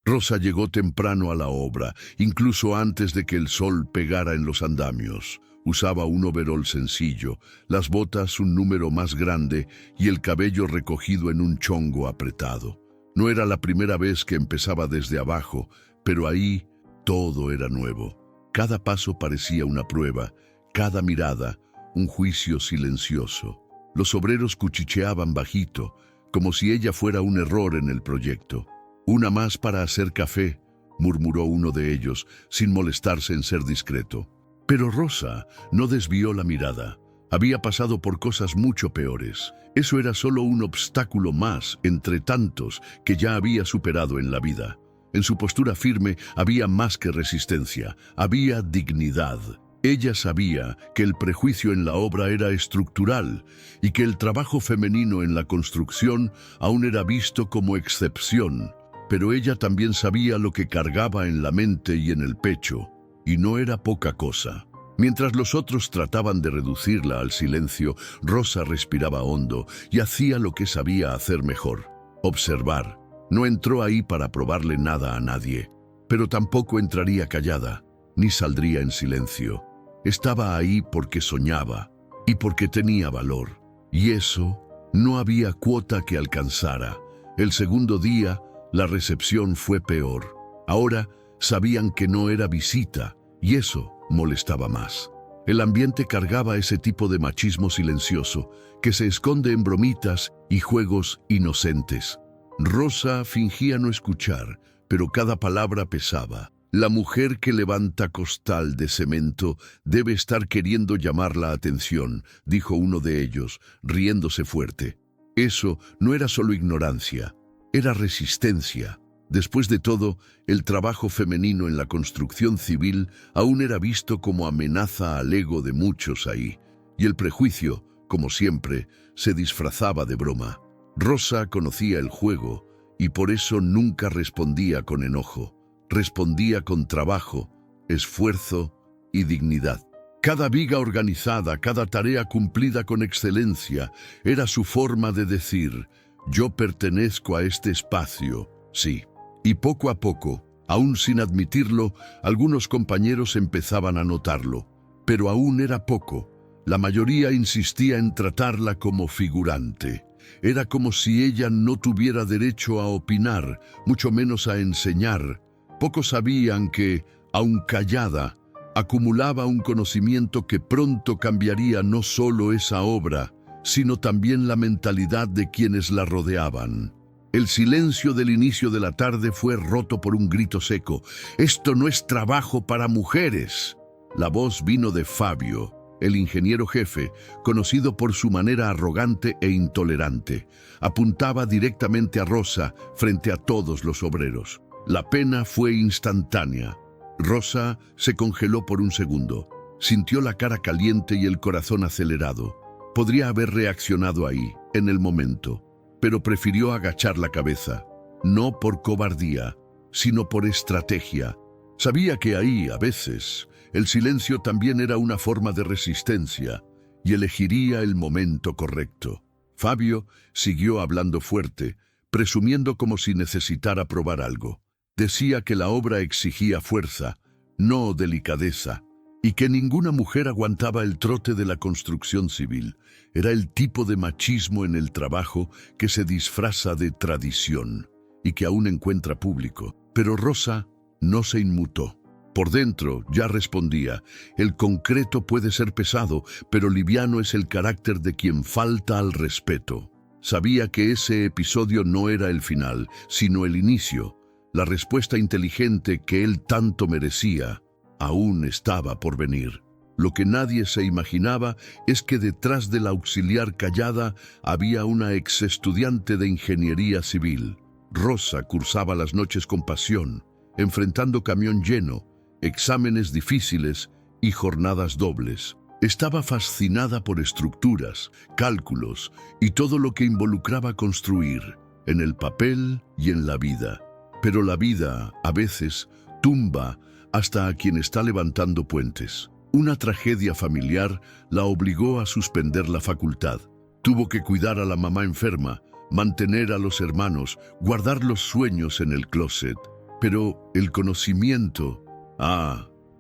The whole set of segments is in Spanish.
Rosa llegó temprano a la obra, incluso antes de que el sol pegara en los andamios. Usaba un overol sencillo, las botas un número más grande y el cabello recogido en un chongo apretado. No era la primera vez que empezaba desde abajo, pero ahí todo era nuevo. Cada paso parecía una prueba, cada mirada un juicio silencioso. Los obreros cuchicheaban bajito, como si ella fuera un error en el proyecto. «Una más para hacer café», murmuró uno de ellos, sin molestarse en ser discreto. Pero Rosa no desvió la mirada. Había pasado por cosas mucho peores. Eso era solo un obstáculo más entre tantos que ya había superado en la vida. En su postura firme había más que resistencia, había dignidad. Ella sabía que el prejuicio en la obra era estructural y que el trabajo femenino en la construcción aún era visto como excepción. Pero ella también sabía lo que cargaba en la mente y en el pecho, y no era poca cosa. Mientras los otros trataban de reducirla al silencio, Rosa respiraba hondo y hacía lo que sabía hacer mejor: observar. No entró ahí para probarle nada a nadie, pero tampoco entraría callada, ni saldría en silencio. Estaba ahí porque soñaba y porque tenía valor, y eso no había cuota que alcanzara. El segundo día, la recepción fue peor. Ahora sabían que no era visita, y eso molestaba más. El ambiente cargaba ese tipo de machismo silencioso que se esconde en bromitas y juegos inocentes. Rosa fingía no escuchar, pero cada palabra pesaba. La mujer que levanta costal de cemento debe estar queriendo llamar la atención, dijo uno de ellos, riéndose fuerte. Eso no era solo ignorancia, era resistencia. Después de todo, el trabajo femenino en la construcción civil aún era visto como amenaza al ego de muchos ahí, y el prejuicio, como siempre, se disfrazaba de broma. Rosa conocía el juego y por eso nunca respondía con enojo. Respondía con trabajo, esfuerzo y dignidad. Cada viga organizada, cada tarea cumplida con excelencia, era su forma de decir: yo pertenezco a este espacio, sí. Y poco a poco, aún sin admitirlo, algunos compañeros empezaban a notarlo. Pero aún era poco. La mayoría insistía en tratarla como figurante. Era como si ella no tuviera derecho a opinar, mucho menos a enseñar. Pocos sabían que, aun callada, acumulaba un conocimiento que pronto cambiaría no solo esa obra, sino también la mentalidad de quienes la rodeaban. El silencio del inicio de la tarde fue roto por un grito seco: «¡Esto no es trabajo para mujeres!». La voz vino de Fabio, el ingeniero jefe, conocido por su manera arrogante e intolerante. Apuntaba directamente a Rosa frente a todos los obreros. La pena fue instantánea. Rosa se congeló por un segundo. Sintió la cara caliente y el corazón acelerado. Podría haber reaccionado ahí, en el momento, pero prefirió agachar la cabeza, no por cobardía, sino por estrategia. Sabía que ahí, a veces, el silencio también era una forma de resistencia, y elegiría el momento correcto. Fabio siguió hablando fuerte, presumiendo como si necesitara probar algo. Decía que la obra exigía fuerza, no delicadeza, y que ninguna mujer aguantaba el trote de la construcción civil. Era el tipo de machismo en el trabajo que se disfraza de tradición y que aún encuentra público. Pero Rosa no se inmutó. Por dentro ya respondía: el concreto puede ser pesado, pero liviano es el carácter de quien falta al respeto. Sabía que ese episodio no era el final, sino el inicio. La respuesta inteligente que él tanto merecía aún estaba por venir. Lo que nadie se imaginaba es que detrás de la auxiliar callada había una ex estudiante de ingeniería civil. Rosa cursaba las noches con pasión, enfrentando camión lleno, exámenes difíciles y jornadas dobles. Estaba fascinada por estructuras, cálculos y todo lo que involucraba construir, en el papel y en la vida. Pero la vida, a veces, tumba hasta a quien está levantando puentes. Una tragedia familiar la obligó a suspender la facultad. Tuvo que cuidar a la mamá enferma, mantener a los hermanos, guardar los sueños en el closet. Pero el conocimiento,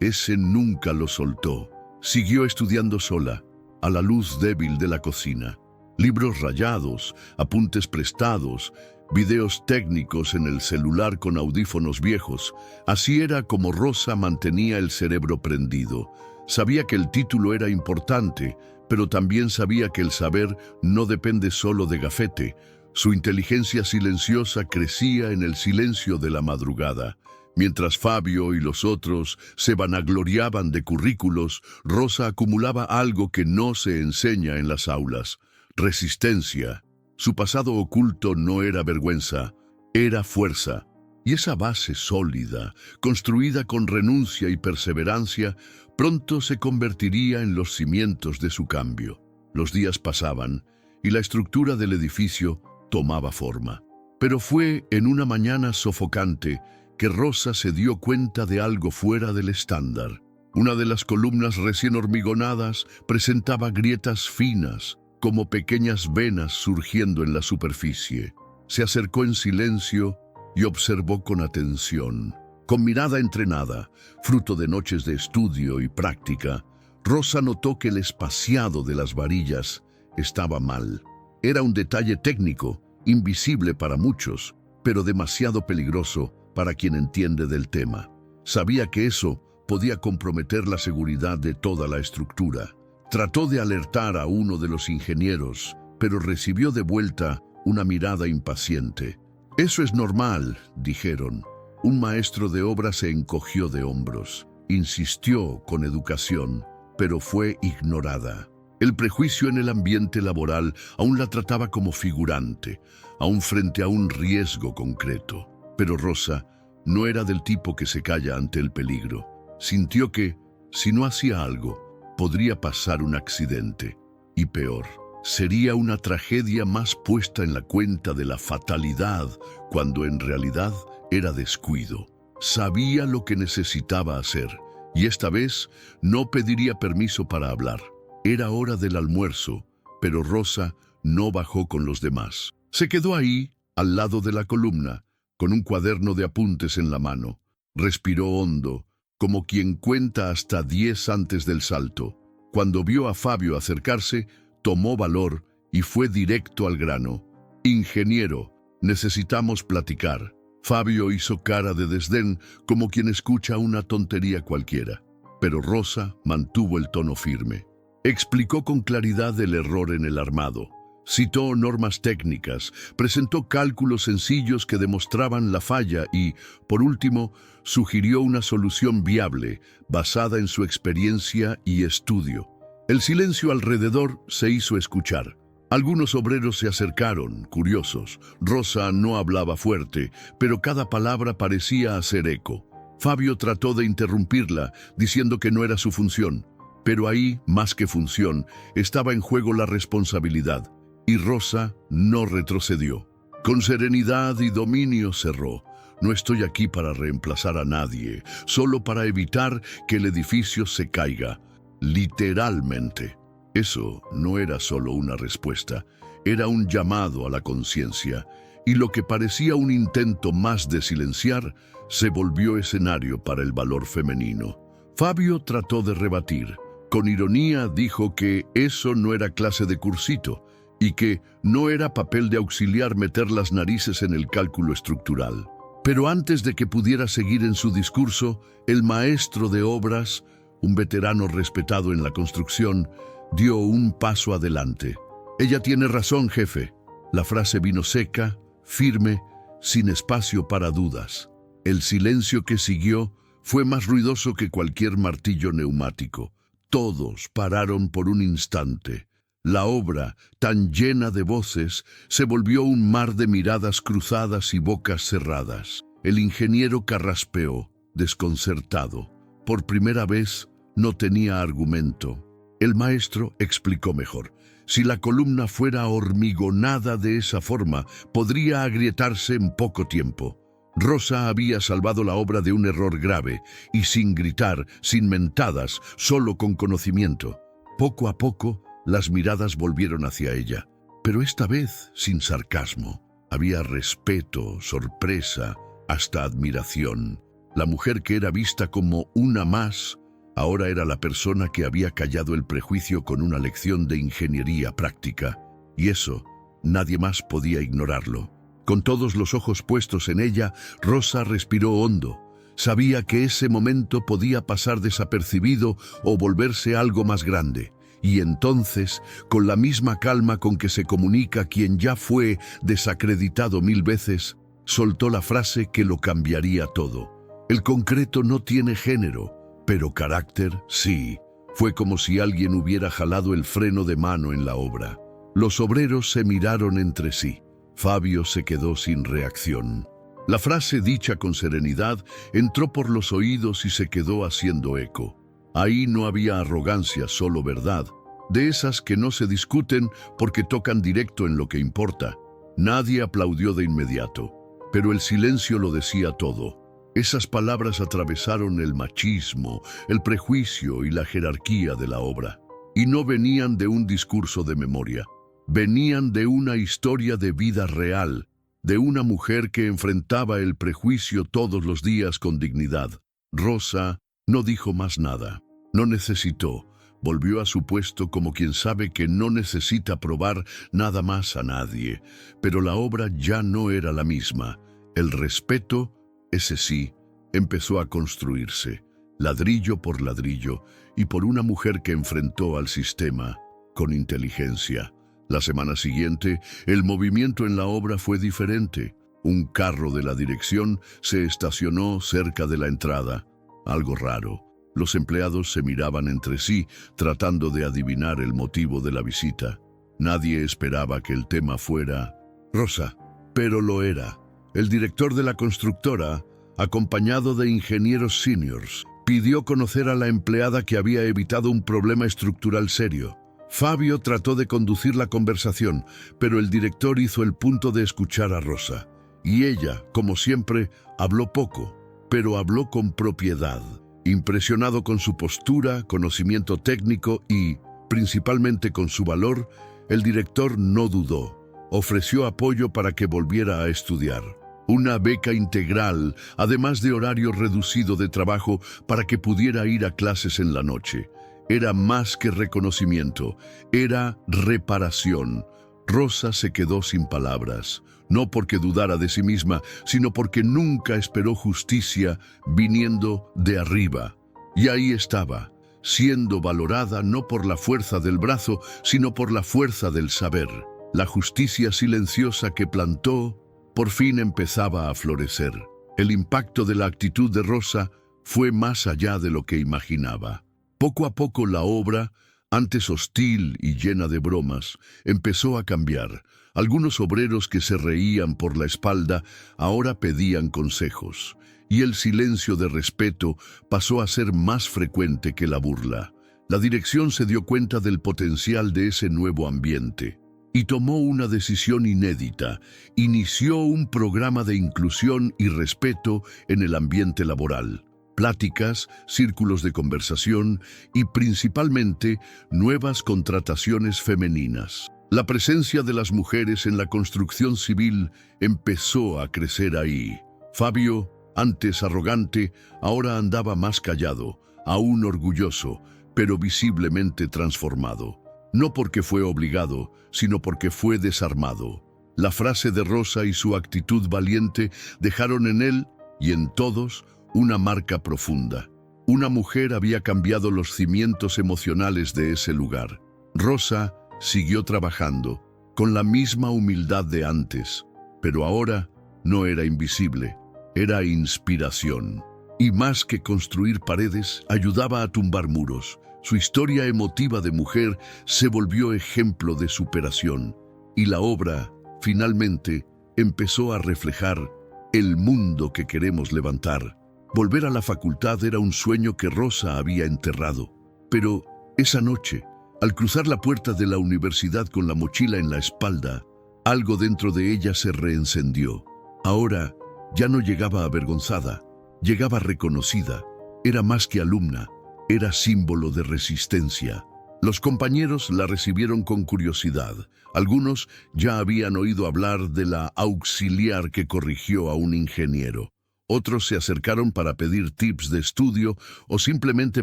ese nunca lo soltó. Siguió estudiando sola, a la luz débil de la cocina. Libros rayados, apuntes prestados, videos técnicos en el celular con audífonos viejos. Así era como Rosa mantenía el cerebro prendido. Sabía que el título era importante, pero también sabía que el saber no depende solo de gafete. Su inteligencia silenciosa crecía en el silencio de la madrugada. Mientras Fabio y los otros se vanagloriaban de currículos, Rosa acumulaba algo que no se enseña en las aulas: resistencia. Su pasado oculto no era vergüenza, era fuerza. Y esa base sólida, construida con renuncia y perseverancia, pronto se convertiría en los cimientos de su cambio. Los días pasaban y la estructura del edificio tomaba forma. Pero fue en una mañana sofocante que Rosa se dio cuenta de algo fuera del estándar. Una de las columnas recién hormigonadas presentaba grietas finas, como pequeñas venas surgiendo en la superficie. Se acercó en silencio y observó con atención. Con mirada entrenada, fruto de noches de estudio y práctica, Rosa notó que el espaciado de las varillas estaba mal. Era un detalle técnico, invisible para muchos, pero demasiado peligroso para quien entiende del tema. Sabía que eso podía comprometer la seguridad de toda la estructura. Trató de alertar a uno de los ingenieros, pero recibió de vuelta una mirada impaciente. «Eso es normal», dijeron. Un maestro de obra se encogió de hombros. Insistió con educación, pero fue ignorada. El prejuicio en el ambiente laboral aún la trataba como figurante, aún frente a un riesgo concreto. Pero Rosa no era del tipo que se calla ante el peligro. Sintió que, si no hacía algo, podría pasar un accidente. Y peor, sería una tragedia más puesta en la cuenta de la fatalidad, cuando en realidad era descuido. Sabía lo que necesitaba hacer, y esta vez no pediría permiso para hablar. Era hora del almuerzo, pero Rosa no bajó con los demás. Se quedó ahí, al lado de la columna, con un cuaderno de apuntes en la mano. Respiró hondo, como quien cuenta hasta 10 antes del salto. Cuando vio a Fabio acercarse, tomó valor y fue directo al grano. «Ingeniero, necesitamos platicar». Fabio hizo cara de desdén, como quien escucha una tontería cualquiera. Pero Rosa mantuvo el tono firme. Explicó con claridad el error en el armado. Citó normas técnicas, presentó cálculos sencillos que demostraban la falla y, por último, sugirió una solución viable, basada en su experiencia y estudio. El silencio alrededor se hizo escuchar. Algunos obreros se acercaron, curiosos. Rosa no hablaba fuerte, pero cada palabra parecía hacer eco. Fabio trató de interrumpirla, diciendo que no era su función. Pero ahí, más que función, estaba en juego la responsabilidad. Y Rosa no retrocedió. Con serenidad y dominio cerró. «No estoy aquí para reemplazar a nadie, solo para evitar que el edificio se caiga». Literalmente. Eso no era solo una respuesta, era un llamado a la conciencia, y lo que parecía un intento más de silenciar se volvió escenario para el valor femenino. Fabio trató de rebatir. Con ironía dijo que eso no era clase de cursito y que no era papel de auxiliar meter las narices en el cálculo estructural. Pero antes de que pudiera seguir en su discurso, el maestro de obras, un veterano respetado en la construcción, dio un paso adelante. «Ella tiene razón, jefe». La frase vino seca, firme, sin espacio para dudas. El silencio que siguió fue más ruidoso que cualquier martillo neumático. Todos pararon por un instante. La obra, tan llena de voces, se volvió un mar de miradas cruzadas y bocas cerradas. El ingeniero carraspeó, desconcertado. Por primera vez, no tenía argumento. El maestro explicó mejor. Si la columna fuera hormigonada de esa forma, podría agrietarse en poco tiempo. Rosa había salvado la obra de un error grave, y sin gritar, sin mentadas, solo con conocimiento. Poco a poco, las miradas volvieron hacia ella, pero esta vez sin sarcasmo. Había respeto, sorpresa hasta admiración. La mujer que era vista como una más, ahora era la persona que había callado el prejuicio con una lección de ingeniería práctica. Y eso, nadie más podía ignorarlo. Con todos los ojos puestos en ella, Rosa respiró hondo. Sabía que ese momento podía pasar desapercibido o volverse algo más grande. Y entonces, con la misma calma con que se comunica quien ya fue desacreditado 1000 veces, soltó la frase que lo cambiaría todo. El concreto no tiene género, pero carácter sí. Fue como si alguien hubiera jalado el freno de mano en la obra. Los obreros se miraron entre sí. Fabio se quedó sin reacción. La frase dicha con serenidad entró por los oídos y se quedó haciendo eco. Ahí no había arrogancia, solo verdad. De esas que no se discuten porque tocan directo en lo que importa. Nadie aplaudió de inmediato, pero el silencio lo decía todo. Esas palabras atravesaron el machismo, el prejuicio y la jerarquía de la obra. Y no venían de un discurso de memoria. Venían de una historia de vida real, de una mujer que enfrentaba el prejuicio todos los días con dignidad. Rosa no dijo más nada. No necesitó. Volvió a su puesto como quien sabe que no necesita probar nada más a nadie. Pero la obra ya no era la misma. El respeto, ese sí, empezó a construirse, ladrillo por ladrillo, y por una mujer que enfrentó al sistema con inteligencia. La semana siguiente, el movimiento en la obra fue diferente. Un carro de la dirección se estacionó cerca de la entrada. Algo raro. Los empleados se miraban entre sí, tratando de adivinar el motivo de la visita. Nadie esperaba que el tema fuera Rosa, pero lo era. El director de la constructora, acompañado de ingenieros seniors, pidió conocer a la empleada que había evitado un problema estructural serio. Fabio trató de conducir la conversación, pero el director hizo el punto de escuchar a Rosa. Y ella, como siempre, habló poco, pero habló con propiedad. Impresionado con su postura, conocimiento técnico y, principalmente con su valor, el director no dudó. Ofreció apoyo para que volviera a estudiar. Una beca integral, además de horario reducido de trabajo para que pudiera ir a clases en la noche. Era más que reconocimiento, era reparación. Rosa se quedó sin palabras, no porque dudara de sí misma, sino porque nunca esperó justicia viniendo de arriba. Y ahí estaba, siendo valorada no por la fuerza del brazo, sino por la fuerza del saber. La justicia silenciosa que plantó, por fin empezaba a florecer. El impacto de la actitud de Rosa fue más allá de lo que imaginaba. Poco a poco la obra, antes hostil y llena de bromas, empezó a cambiar. Algunos obreros que se reían por la espalda ahora pedían consejos, y el silencio de respeto pasó a ser más frecuente que la burla. La dirección se dio cuenta del potencial de ese nuevo ambiente y tomó una decisión inédita. Inició un programa de inclusión y respeto en el ambiente laboral. Pláticas, círculos de conversación y principalmente nuevas contrataciones femeninas. La presencia de las mujeres en la construcción civil empezó a crecer ahí. Fabio, antes arrogante, ahora andaba más callado, aún orgulloso, pero visiblemente transformado. No porque fue obligado, sino porque fue desarmado. La frase de Rosa y su actitud valiente dejaron en él y en todos una marca profunda. Una mujer había cambiado los cimientos emocionales de ese lugar. Rosa siguió trabajando, con la misma humildad de antes, pero ahora no era invisible, era inspiración. Y más que construir paredes, ayudaba a tumbar muros. Su historia emotiva de mujer se volvió ejemplo de superación. Y la obra, finalmente, empezó a reflejar el mundo que queremos levantar. Volver a la facultad era un sueño que Rosa había enterrado. Pero esa noche, al cruzar la puerta de la universidad con la mochila en la espalda, algo dentro de ella se reencendió. Ahora ya no llegaba avergonzada, llegaba reconocida. Era más que alumna, era símbolo de resistencia. Los compañeros la recibieron con curiosidad. Algunos ya habían oído hablar de la auxiliar que corrigió a un ingeniero. Otros se acercaron para pedir tips de estudio o simplemente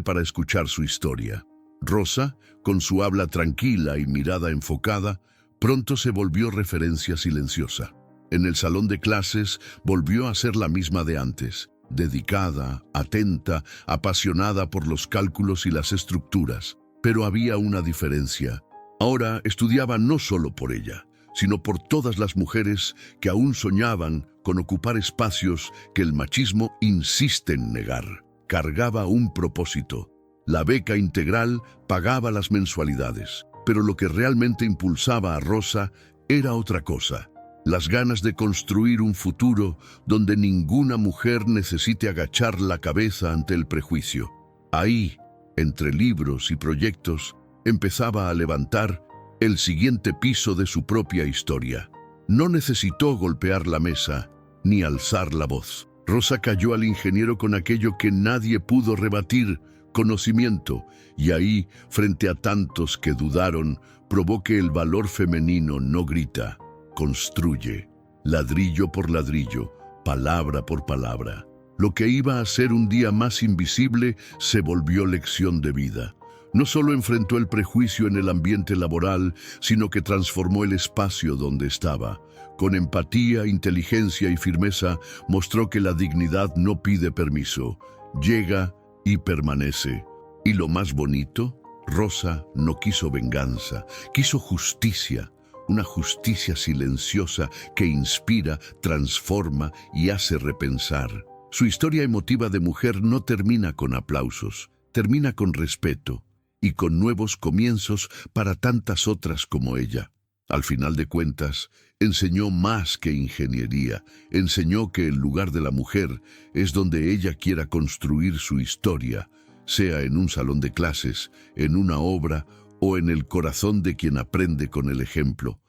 para escuchar su historia. Rosa, con su habla tranquila y mirada enfocada, pronto se volvió referencia silenciosa. En el salón de clases volvió a ser la misma de antes, dedicada, atenta, apasionada por los cálculos y las estructuras. Pero había una diferencia. Ahora estudiaba no solo por ella, sino por todas las mujeres que aún soñaban con ocupar espacios que el machismo insiste en negar. Cargaba un propósito. La beca integral pagaba las mensualidades, pero lo que realmente impulsaba a Rosa era otra cosa: las ganas de construir un futuro donde ninguna mujer necesite agachar la cabeza ante el prejuicio. Ahí, entre libros y proyectos, empezaba a levantar el siguiente piso de su propia historia. No necesitó golpear la mesa ni alzar la voz. Rosa cayó al ingeniero con aquello que nadie pudo rebatir: conocimiento, y ahí, frente a tantos que dudaron, probó que el valor femenino no grita, construye, ladrillo por ladrillo, palabra por palabra. Lo que iba a ser un día más invisible se volvió lección de vida. No solo enfrentó el prejuicio en el ambiente laboral, sino que transformó el espacio donde estaba. Con empatía, inteligencia y firmeza, mostró que la dignidad no pide permiso, llega y permanece. Y lo más bonito, Rosa no quiso venganza, quiso justicia. Una justicia silenciosa que inspira, transforma y hace repensar. Su historia emotiva de mujer no termina con aplausos, termina con respeto y con nuevos comienzos para tantas otras como ella. Al final de cuentas, enseñó más que ingeniería, enseñó que el lugar de la mujer es donde ella quiera construir su historia, sea en un salón de clases, en una obra o en el corazón de quien aprende con el ejemplo.